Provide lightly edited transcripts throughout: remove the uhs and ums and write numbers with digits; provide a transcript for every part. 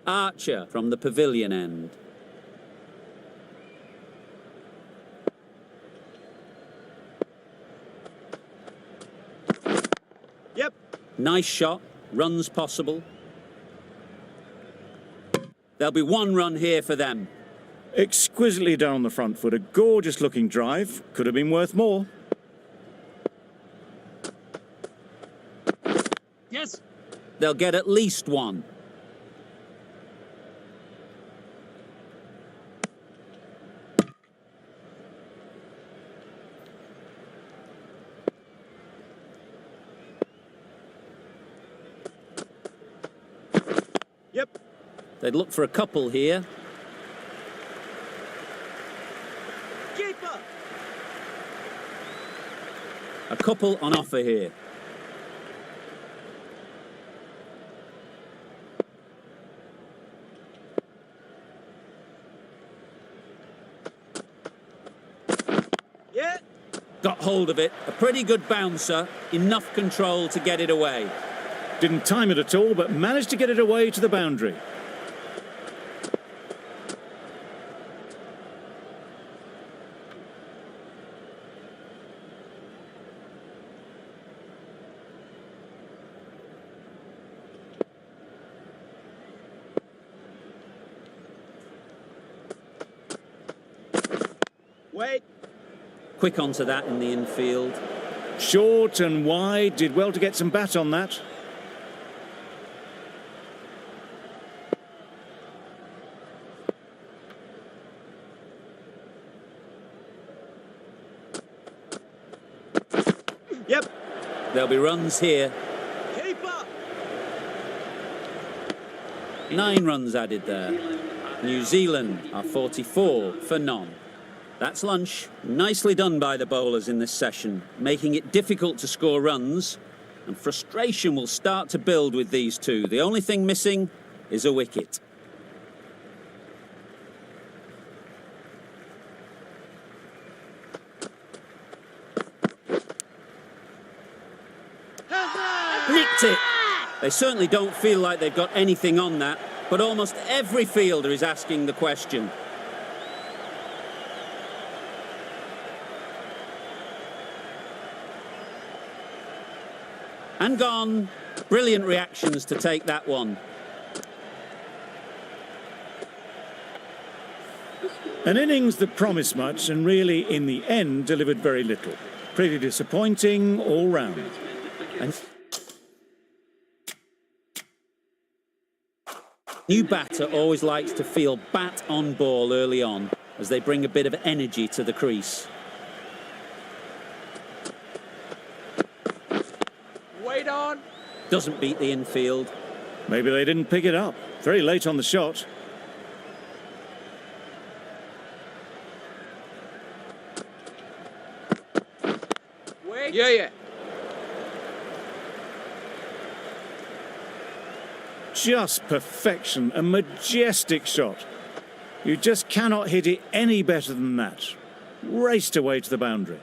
Archer from the pavilion end. Yep. Nice shot. Runs possible. There'll be one run here for them. Exquisitely done on the front foot. A gorgeous looking drive. Could have been worth more. Yes. They'll get at least one. Yep. They'd look for a couple here. Keeper. A couple on offer here. Yeah. Got hold of it. A pretty good bouncer. Enough control to get it away. Didn't time it at all, but managed to get it away to the boundary. Wait. Quick onto that in the infield. Short and wide. Did well to get some bat on that. Yep. There'll be runs here. Keeper. 9 runs added there. New Zealand are 44 for none. That's lunch. Nicely done by the bowlers in this session, making it difficult to score runs, and frustration will start to build with these two. The only thing missing is a wicket. Nicked it! They certainly don't feel like they've got anything on that, but almost every fielder is asking the question. And gone. Brilliant reactions to take that one. An innings that promised much and really, in the end, delivered very little. Pretty disappointing all round. And new batter always likes to feel bat on ball early on, as they bring a bit of energy to the crease. Wait on. Doesn't beat the infield. Maybe they didn't pick it up. Very late on the shot. Wait. Yeah. Just perfection. A majestic shot. You just cannot hit it any better than that. Raced away to the boundary.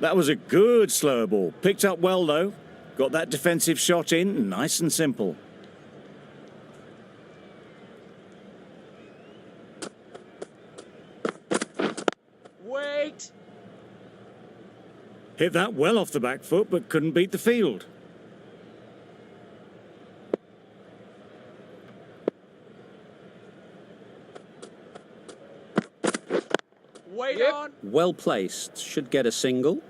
That was a good slower ball. Picked up well, though. Got that defensive shot in, nice and simple. Wait. Hit that well off the back foot, but couldn't beat the field. Wait on. Well placed. Should get a single.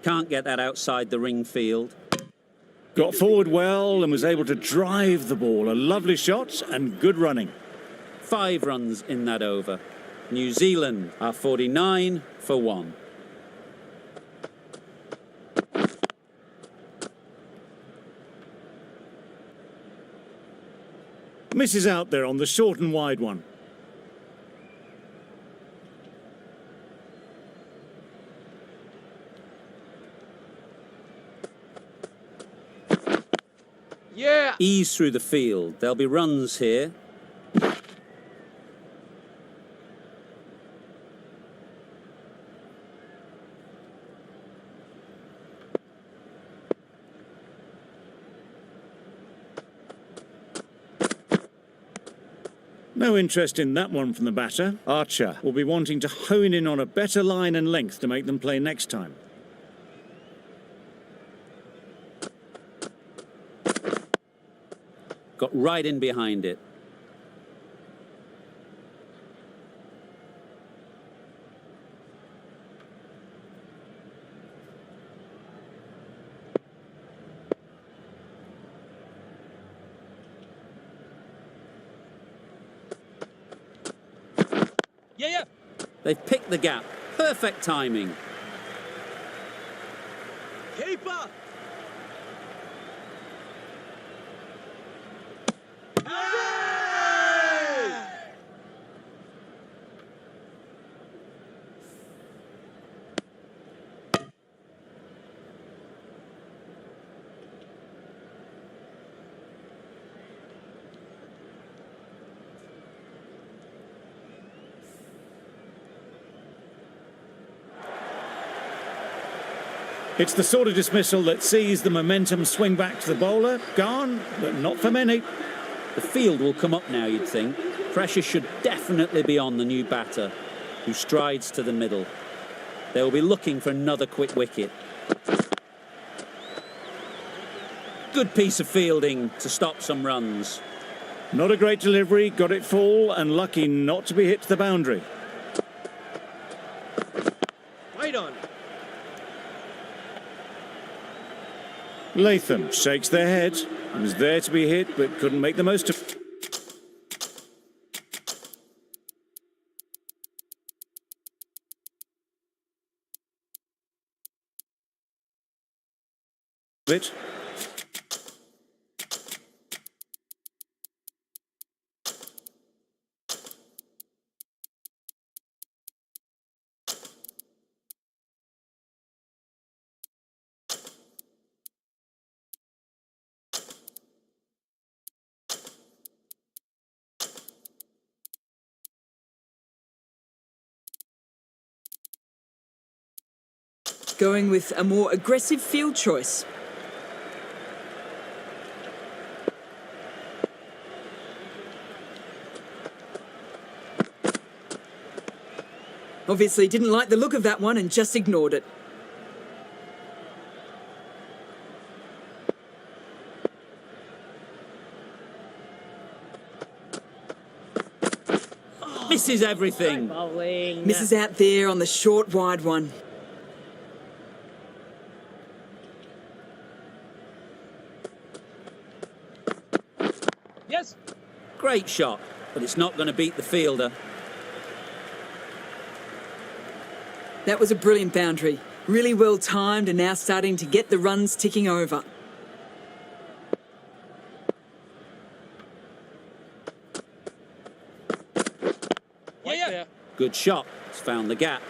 Can't get that outside the ring field. Got forward well and was able to drive the ball. A lovely shot and good running. 5 runs in that over. New Zealand are 49 for 1. Misses out there on the short and wide one. Yeah. Ease through the field. There'll be runs here. No interest in that one from the batter. Archer will be wanting to hone in on a better line and length to make them play next time. Got right in behind it. Yeah. They've picked the gap. Perfect timing. Keeper. It's the sort of dismissal that sees the momentum swing back to the bowler. Gone, but not for many. The field will come up now, you'd think. Pressure should definitely be on the new batter, who strides to the middle. They will be looking for another quick wicket. Good piece of fielding to stop some runs. Not a great delivery, got it full and lucky not to be hit to the boundary. Wait on. Latham shakes their head. He was there to be hit, but couldn't make the most of it. Going with a more aggressive field choice. Obviously didn't like the look of that one and just ignored it. Misses everything. Misses out there on the short, wide one. Yes. Great shot, but it's not going to beat the fielder. That was a brilliant boundary. Really well timed and now starting to get the runs ticking over. Yeah. Good shot. It's found the gap.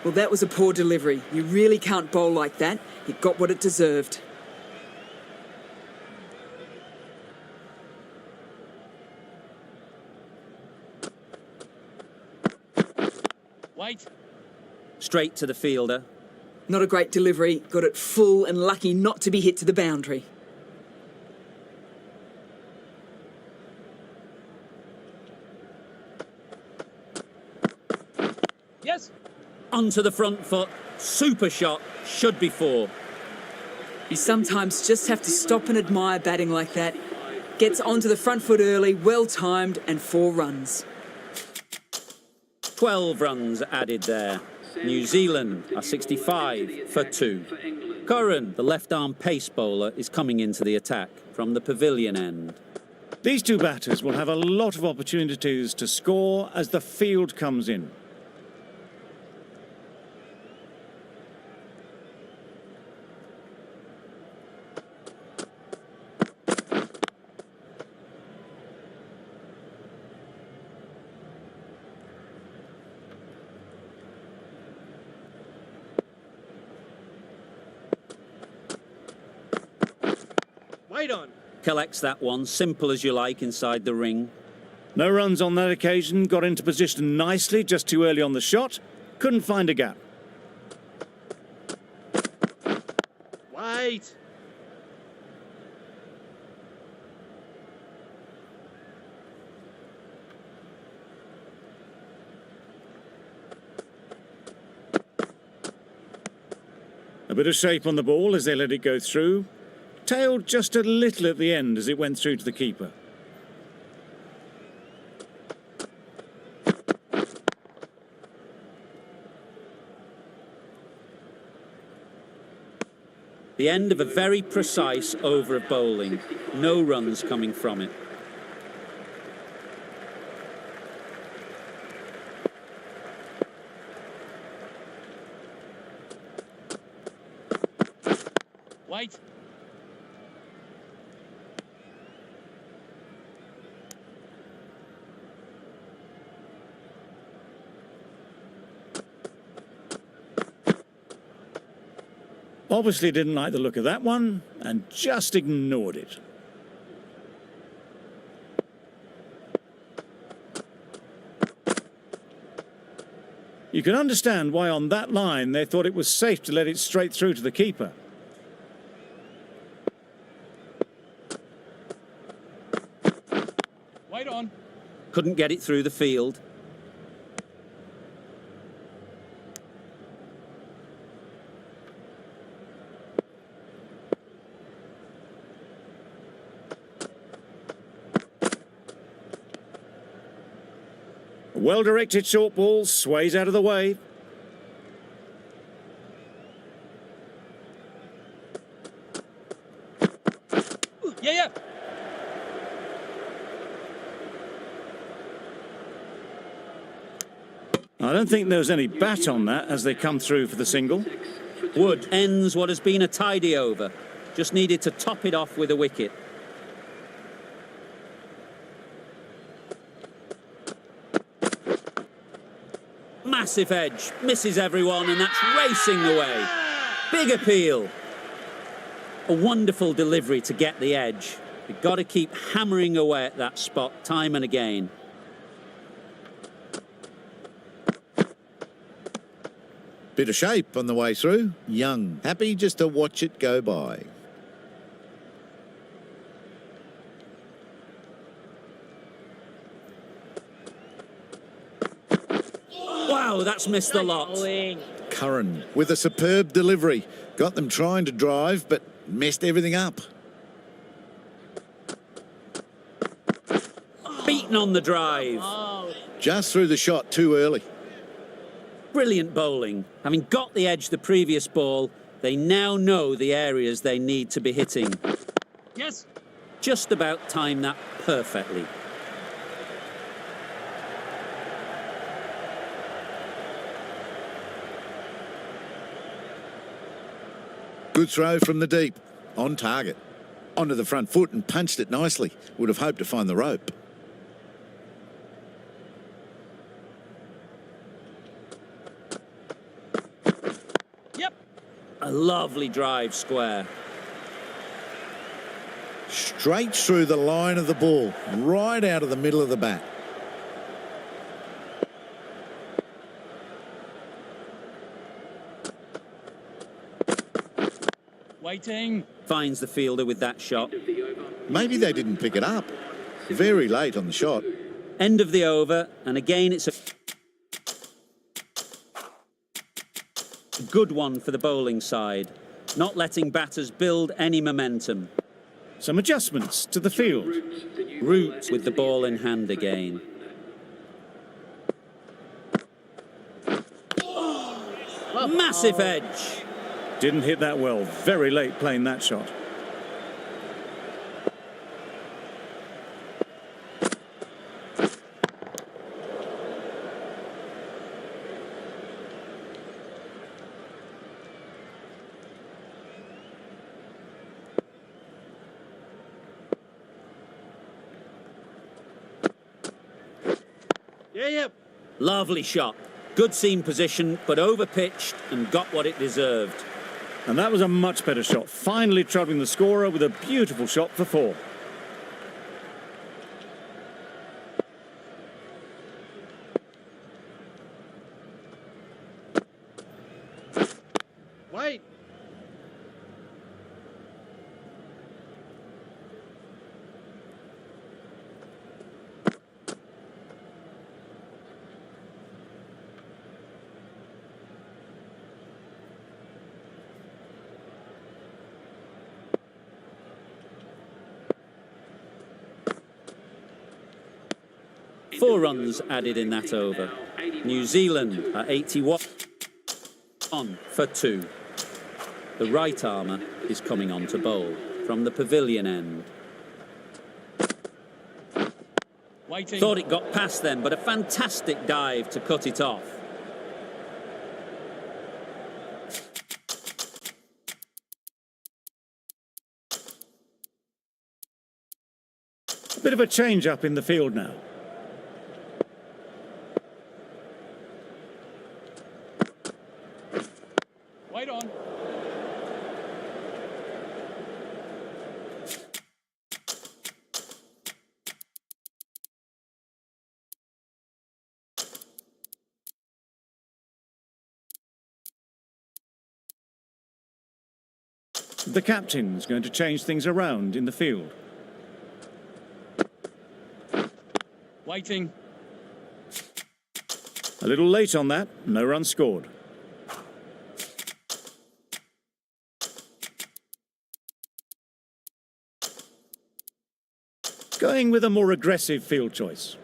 Well, that was a poor delivery. You really can't bowl like that. It got what it deserved. Wait. Straight to the fielder. Not a great delivery. Got it full and lucky not to be hit to the boundary. Yes. Onto the front foot. Super shot. Should be four. You sometimes just have to stop and admire batting like that. Gets onto the front foot early, well timed, and 4 runs. 12 runs added there. New Zealand are 65 for 2. Curran, the left-arm pace bowler, is coming into the attack from the pavilion end. These two batters will have a lot of opportunities to score as the field comes in. Wait on. Collects that one, simple as you like, inside the ring. No runs on that occasion, got into position nicely, just too early on the shot. Couldn't find a gap. Wait. bit of shape on the ball as they let it go through. Tailed just a little at the end as it went through to the keeper. The end of a very precise over of bowling. No runs coming from it. White. Obviously didn't like the look of that one and just ignored it. You can understand why on that line they thought it was safe to let it straight through to the keeper. White on. Couldn't get it through the field. A well-directed short ball sways out of the way. Yeah. I don't think there was any bat on that as they come through for the single. Wood ends what has been a tidy over. Just needed to top it off with a wicket. Massive edge, misses everyone, and that's racing away. Big appeal. A wonderful delivery to get the edge. You've got to keep hammering away at that spot time and again. Bit of shape on the way through. Young, happy just to watch it go by. Wow, that's missed the lot. Curran with a superb delivery. Got them trying to drive, but messed everything up. Beaten on the drive. Just threw the shot too early. Brilliant bowling. Having got the edge the previous ball, they now know the areas they need to be hitting. Yes. Just about timed that perfectly. Good throw from the deep. On target. Onto the front foot and punched it nicely. Would have hoped to find the rope. Yep. A lovely drive square. Straight through the line of the ball. Right out of the middle of the bat. Waiting. Finds the fielder with that shot. Maybe they didn't pick it up. Very late on the shot. End of the over, and again it's a good one for the bowling side. Not letting batters build any momentum. Some adjustments to the field. Root with the ball in hand again. Massive edge. Didn't hit that well. Very late playing that shot. Yeah. Lovely shot. Good seam position, but over-pitched and got what it deserved. And that was a much better shot. Finally troubling the scorer with a beautiful shot for 4. White. 4 runs added in that over. New Zealand are 81 for 2. The right armour is coming on to bowl from the pavilion end. Waiting. Thought it got past them, but a fantastic dive to cut it off. A bit of a change up in the field now. Wait on. The captain's going to change things around in the field. Waiting. A little late on that, no run scored. Going with a more aggressive field choice.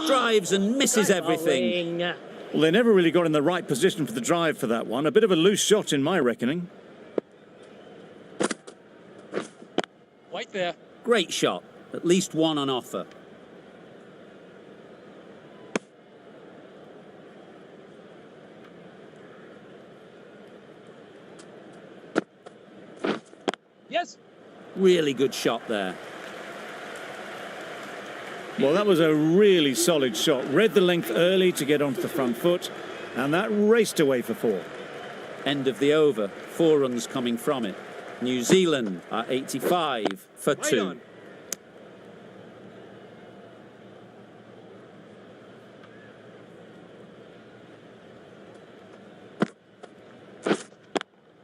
Drives and misses everything. Well, they never really got in the right position for the drive for that one. A bit of a loose shot in my reckoning. Wait there. Great shot. At least one on offer. Yes. Really good shot there. Well, that was a really solid shot. Read the length early to get onto the front foot, and that raced away for 4. End of the over. 4 runs coming from it. New Zealand are 85 for 2. on.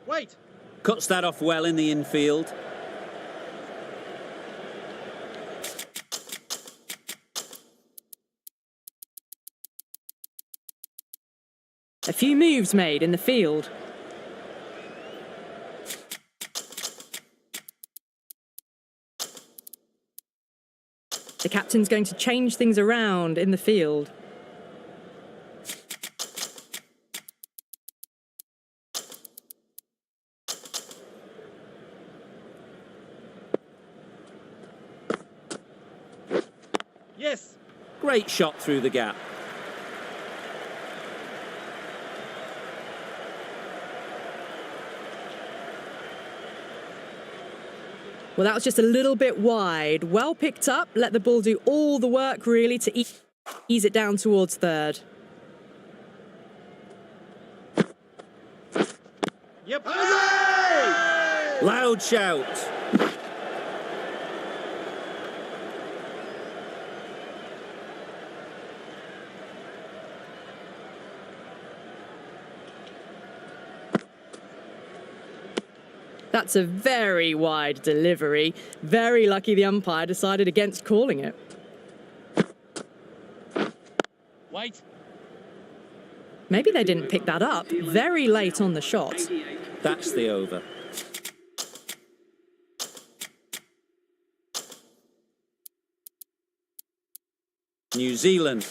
Wait. Cuts that off well in the infield. A few moves made in the field. The captain's going to change things around in the field. Yes. Great shot through the gap. Well, that was just a little bit wide. Well picked up. Let the ball do all the work, really, to ease it down towards third. Yep. Loud shout. That's a very wide delivery. Very lucky the umpire decided against calling it. Wait. Maybe they didn't pick that up. Very late on the shot. That's the over. New Zealand.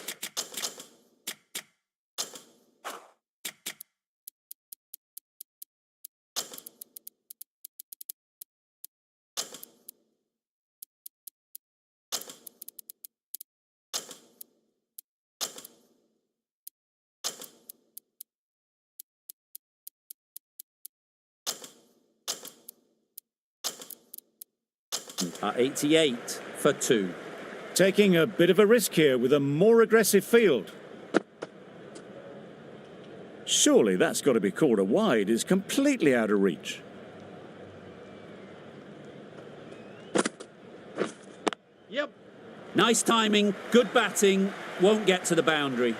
Are 88 for 2. Taking a bit of a risk here with a more aggressive field. Surely that's got to be called a wide. It's completely out of reach. Yep. Nice timing, good batting, won't get to the boundary.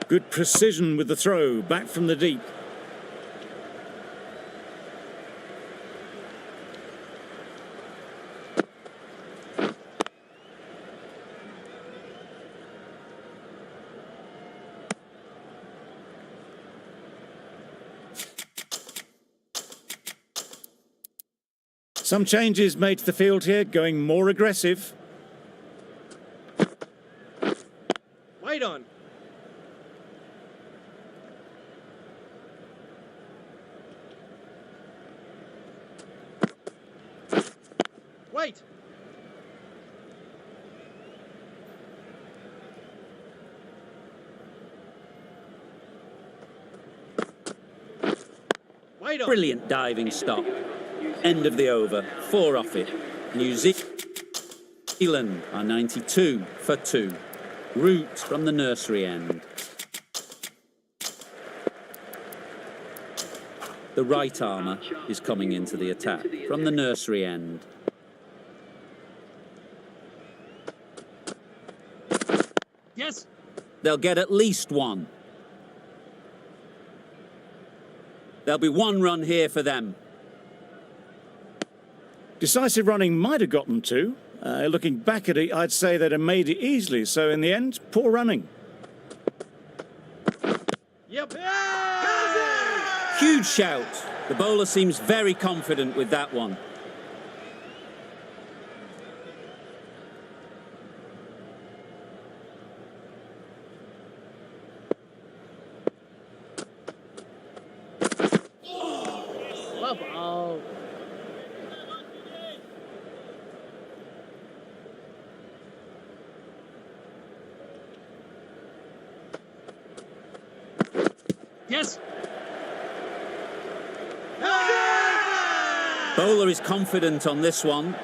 Good precision with the throw, back from the deep. Some changes made to the field here, going more aggressive. Wait on. Wait. Wait on. Brilliant diving stop. End of the over. 4 off it. New Zealand are 92 for 2. Root from the nursery end. The right armour is coming into the attack from the nursery end. Yes. They'll get at least 1. There'll be 1 run here for them. Decisive running might have got them 2. Looking back at it, I'd say they'd have made it easily. So in the end, poor running. Yep. Huge shout. The bowler seems very confident with that one. Oh. Yes. Bowler is confident on this one.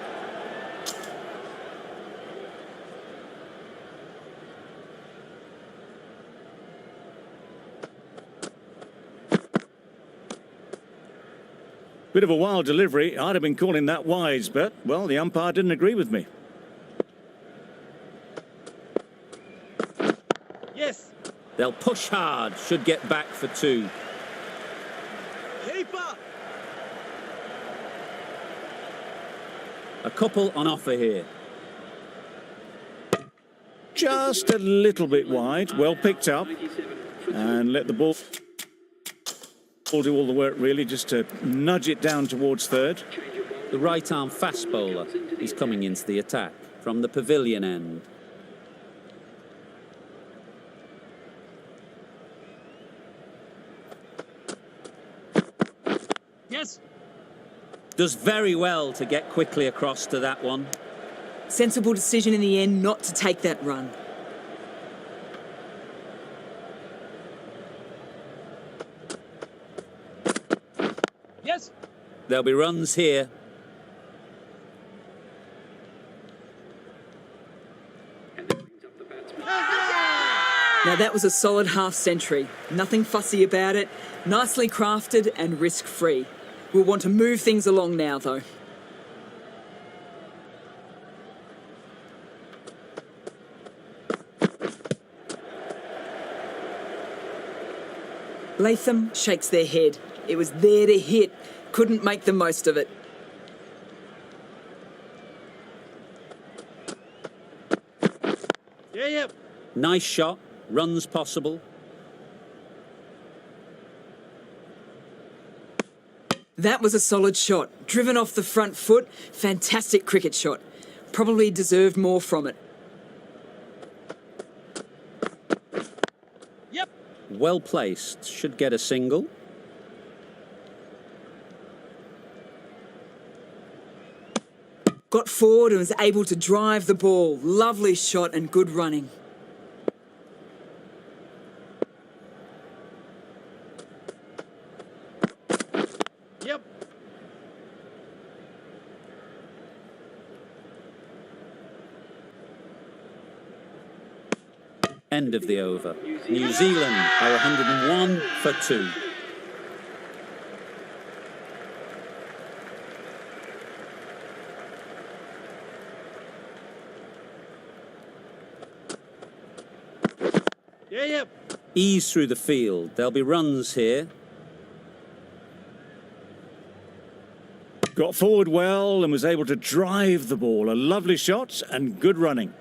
Bit of a wild delivery. I'd have been calling that wise, but, well, the umpire didn't agree with me. Yes. They'll push hard, should get back for 2. Keeper. A couple on offer here. Just a little bit wide. Well picked up. And let the ball do all the work, really, just to nudge it down towards third. The right arm fast bowler is coming into the attack from the pavilion end. Yes. Does very well to get quickly across to that one. Sensible decision in the end not to take that run. Yes. There'll be runs here. Now that was a solid half century. Nothing fussy about it, nicely crafted and risk-free. We'll want to move things along now, though. Latham shakes their head. It was there to hit. Couldn't make the most of it. Yeah. Nice shot. Runs possible. That was a solid shot. Driven off the front foot. Fantastic cricket shot. Probably deserved more from it. Yep. Well placed. Should get a single. Got forward and was able to drive the ball. Lovely shot and good running. Yep. End of the over. New Zealand are 101 for 2. Yeah. Ease through the field. There'll be runs here. Got forward well and was able to drive the ball. A lovely shot and good running.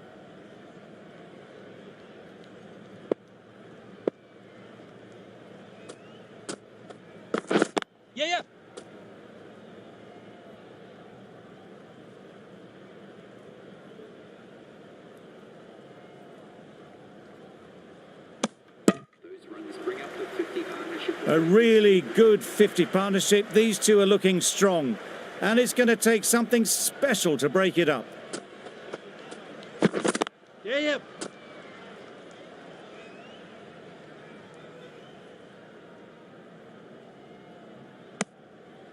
Yeah. A really good 50 partnership. These two are looking strong. And it's going to take something special to break it up. Yeah.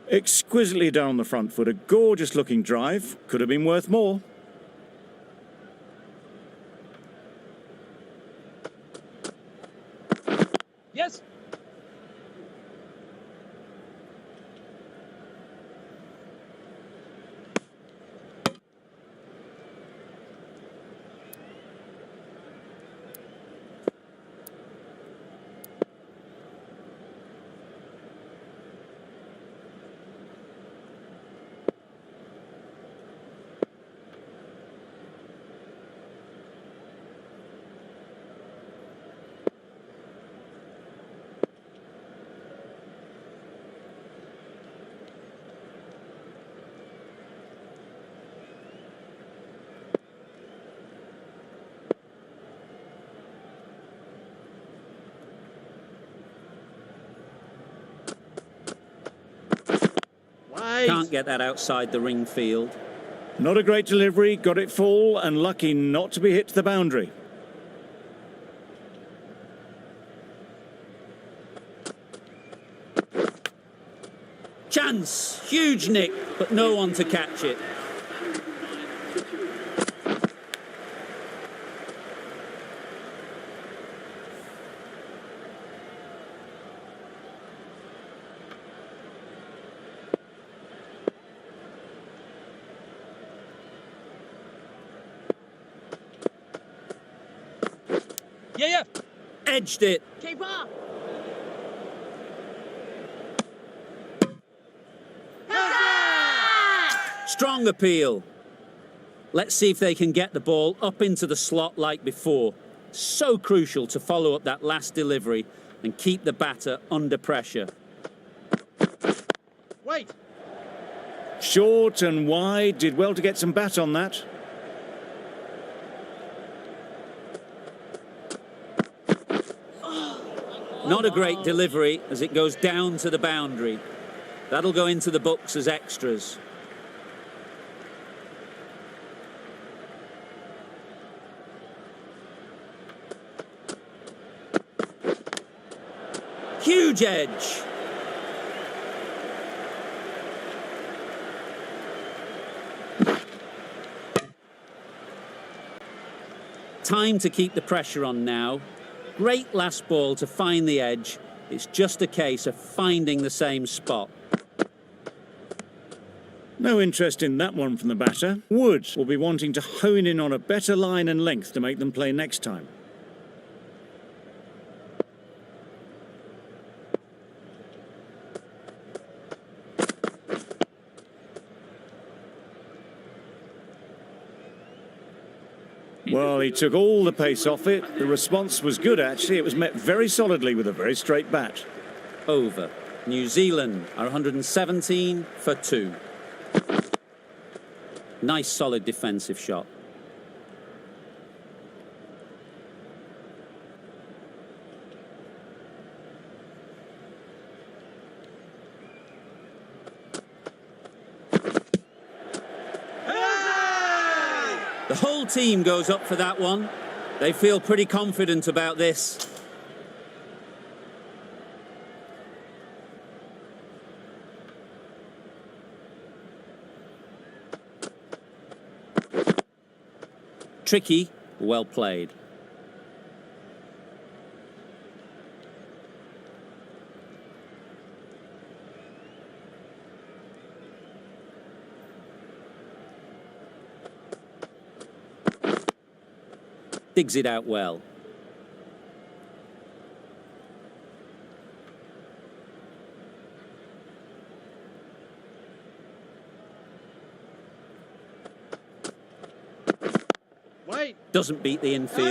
Exquisitely down the front foot. A gorgeous looking drive. Could have been worth more. Yes. Wide. Can't get that outside the ring field. Not a great delivery. Got it full and lucky not to be hit to the boundary. Chance! Huge nick, but no one to catch it. Yeah. Edged it. Keep up. Strong appeal. Let's see if they can get the ball up into the slot like before. So crucial to follow up that last delivery and keep the batter under pressure. Wait. Short and wide. Did well to get some bat on that. Not a great delivery as it goes down to the boundary. That'll go into the books as extras. Huge edge. Time to keep the pressure on now. Great last ball to find the edge. It's just a case of finding the same spot. No interest in that one from the batter. Wood will be wanting to hone in on a better line and length to make them play next time. Well, he took all the pace off it. The response was good, actually. It was met very solidly with a very straight bat. Over. New Zealand are 117 for 2. Nice solid defensive shot. The whole team goes up for that one. They feel pretty confident about this. Tricky, well played. Digs it out well. Wait. Doesn't beat the infield.